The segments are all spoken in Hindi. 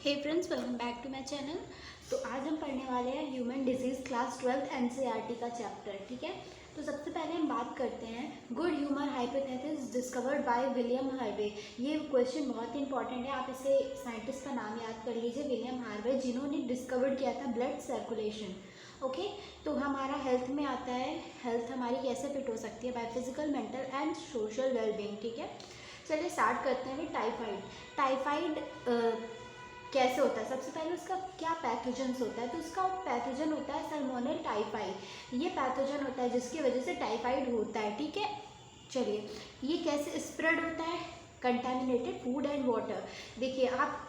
Hey friends, welcome back to my channel. तो आज हम पढ़ने वाले हैं ह्यूमन डिजीज़ क्लास 12 एनसीईआरटी का चैप्टर। ठीक है, तो सबसे पहले हम बात करते हैं good humour hypothesis discovered by William Harvey. ये क्वेश्चन बहुत ही इंपॉर्टेंट है, आप इसे साइंटिस्ट का नाम याद कर लीजिए, विलियम हार्वे, जिन्होंने डिस्कवर्ड किया था ब्लड सर्कुलेशन। ओके, तो हमारा हेल्थ में आता है, हेल्थ हमारी कैसे फिट हो सकती है, by physical, mental and social wellbeing. ठीक है, चलिए स्टार्ट करते हैं। टाइफाइड कैसे होता है? सबसे पहले उसका क्या पैथोजेंस होता है, तो उसका पैथोजन होता है सैल्मोनेल टाइफाई। ये पैथोजन होता है जिसकी वजह से टाइफाइड होता है। ठीक है, चलिए ये कैसे स्प्रेड होता है? Contaminated food and water. देखिए आप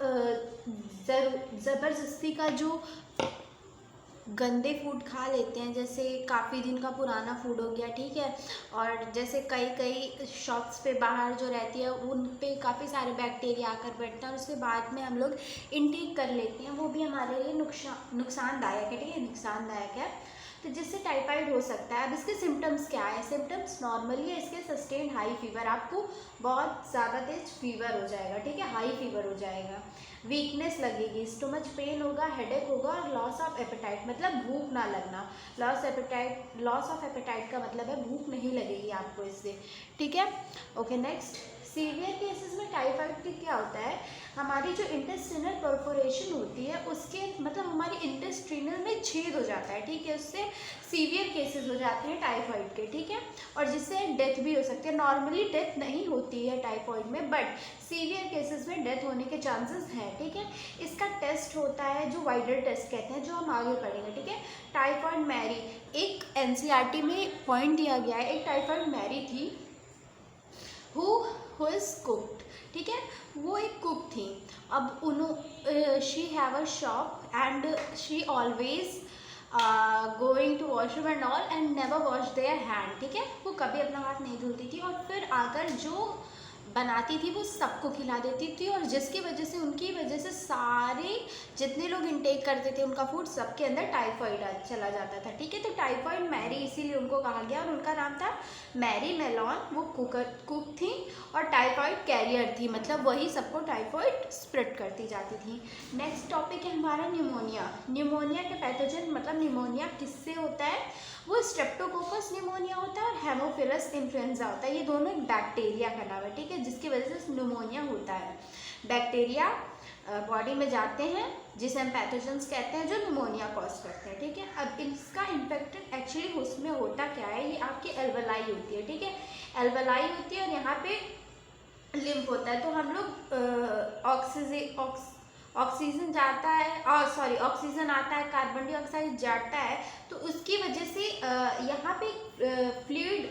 ज़बरदस्ती का जो गंदे फूड खा लेते हैं, जैसे काफ़ी दिन का पुराना फूड हो गया, ठीक है, और जैसे कई कई शॉप्स पे बाहर जो रहती है उन पे काफ़ी सारे बैक्टीरिया आकर बैठते हैं और उसके बाद में हम लोग इनटेक कर लेते हैं, वो भी हमारे लिए नुकसानदायक है। ठीक है, नुकसानदायक है, तो जिससे टाइफाइड हो सकता है। अब इसके सिम्टम्स क्या है? सिम्टम्स नॉर्मली है इसके सस्टेन्ड हाई फीवर, आपको बहुत ज़्यादा तेज फीवर हो जाएगा, ठीक है, हाई फीवर हो जाएगा, वीकनेस लगेगी, स्टोमच पेन होगा, हेडेक होगा और लॉस ऑफ एपेटाइट, मतलब भूख ना लगना। लॉस ऑफ एपेटाइट का मतलब है भूख नहीं लगेगी आपको इससे। ठीक है, ओके नेक्स्ट। सीवियर केसेस में टाइफाइड की क्या होता है, हमारी जो इंटेस्टिनल परफोरेशन होती है उसके मतलब हमारी इंटेस्टिनल में छेद हो जाता है, ठीक है, उससे सीवियर केसेस हो जाते हैं टाइफाइड के। ठीक है, और जिससे डेथ भी हो सकती है। नॉर्मली डेथ नहीं होती है टाइफाइड में, बट सीवियर केसेस में डेथ होने के चांसेस हैं। ठीक है, इसका टेस्ट होता है जो वाइडर टेस्ट कहते हैं, जो हम आगे पढ़ेंगे। ठीक है, टाइफाइड मैरी, एक एनसीईआरटी में पॉइंट दिया गया है, एक टाइफाइड मैरी थी हु इज कुक्ड। ठीक है, वो एक कुक थी। अब she have a shop and she always going to washroom and all and never wash their hand. ठीक है, वो कभी अपना हाथ नहीं धुलती थी और फिर आकर जो बनाती थी वो सबको खिला देती थी, और जिसकी वजह से उनकी वजह से सारे जितने लोग इनटेक करते थे उनका फूड, सबके अंदर टाइफाइड चला जाता था। ठीक है, तो टाइफाइड मैरी इसीलिए उनको कहा गया, और उनका नाम था मैरी मेलॉन। वो कुक थी और टाइफाइड कैरियर थी, मतलब वही सबको टाइफाइड स्प्रेड करती जाती थी। नेक्स्ट टॉपिक है हमारा निमोनिया। निमोनिया के पैथोजन, मतलब निमोनिया किससे होता है, वो स्ट्रेप्टोकोकस निमोनिया होता है और हेमोफिलस इन्फ्लुएंजा होता है। ये दोनों एक बैक्टीरिया का नाम है, ठीक है, जिसकी वजह से निमोनिया होता है। बैक्टीरिया बॉडी में जाते हैं जिसे हम पैथोजेंस कहते हैं, जो निमोनिया कॉज करते हैं। ठीक है, अब इसका इन्फेक्टेड एक्चुअली उसमें होता क्या है, ये आपकी एल्वेलाई होती है। ठीक है, एल्वेलाई होती है और यहाँ पे लिम्फ होता है। तो हम लोग ऑक्सीजन जाता है, और ऑक्सीजन आता है, कार्बन डाइऑक्साइड जाता है, तो उसकी वजह से यहाँ पे फ्लूइड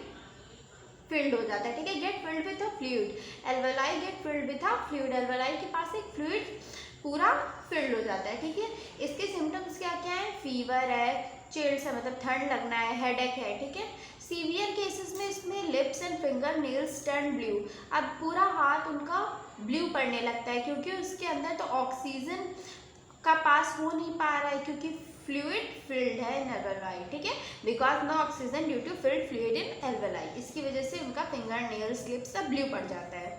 फिल्ड हो जाता है। ठीक है, get filled with a fluid, alveoli get filled with a fluid, alveoli के पास एक फ्लूइड पूरा फिल्ड हो जाता है। ठीक है, इसके सिम्टम्स क्या क्या है? फीवर है, चिल्स है मतलब ठंड लगना है, हेडेक है। ठीक है, सीवियर केसेस में इसमें lips and finger nails turn blue, अब पूरा हाथ उनका ब्लू पड़ने लगता है, क्योंकि उसके अंदर तो ऑक्सीजन का पास हो नहीं पा रहा है, क्योंकि फ्लूइड फिल्ड है इन एल्वेलाई। ठीक है, because no oxygen due to filled fluid in alveoli, इसकी वजह से उनका फिंगर नेल्स लिप्स सब ब्लू पड़ जाता है।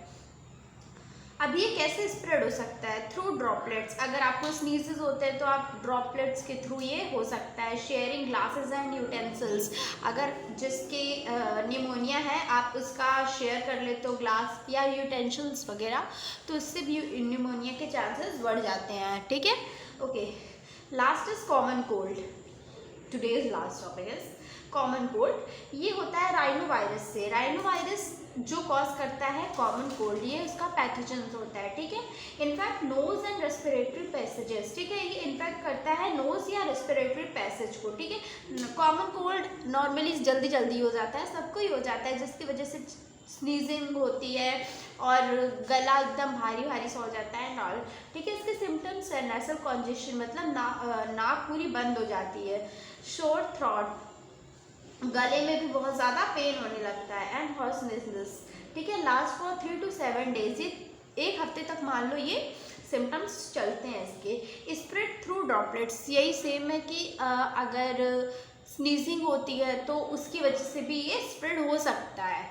अब ये कैसे स्प्रेड हो सकता है? Through droplets. अगर आपको स्नीजेस होते हैं तो आप ड्रॉपलेट्स के थ्रू ये हो सकता है। शेयरिंग ग्लासेस एंड यूटेंसिल्स, अगर जिसके निमोनिया है आप उसका शेयर कर लेते हो ग्लास या यूटेंसिल्स वगैरह, तो उससे भी निमोनिया के चांसेस बढ़ जाते हैं। ठीक है, okay, last is common cold. Today's last topic is common cold. ये होता है राइनो वायरस से। राइनो वायरस जो कॉज करता है कॉमन कोल्ड, ये उसका पैथोजन होता है। ठीक है, in fact nose and respiratory passages, ठीक है, ये इन्फेक्ट करता है नोज या रेस्पिरेटरी पैसेज को। ठीक है, कॉमन कोल्ड नॉर्मली जल्दी जल्दी हो जाता है, सबको ही हो जाता है, जिसकी वजह से स्नीजिंग होती है और गला एकदम भारी भारी सा हो जाता है नॉल। ठीक है, इसके सिम्टम्स है नेसल कॉन्जेशन, मतलब नाक पूरी बंद हो जाती है, शोर थ्रॉट, गले में भी बहुत ज़्यादा पेन होने लगता है, एंड हॉर्सनेसनेस। ठीक है, लास्ट फॉर 3 to 7 days, ये एक हफ्ते तक मान लो ये सिम्टम्स चलते हैं इसके। स्प्रेड थ्रू ड्रॉपलेट्स, यही सेम है कि अगर स्नीजिंग होती है तो उसकी वजह से भी ये स्प्रेड हो सकता है।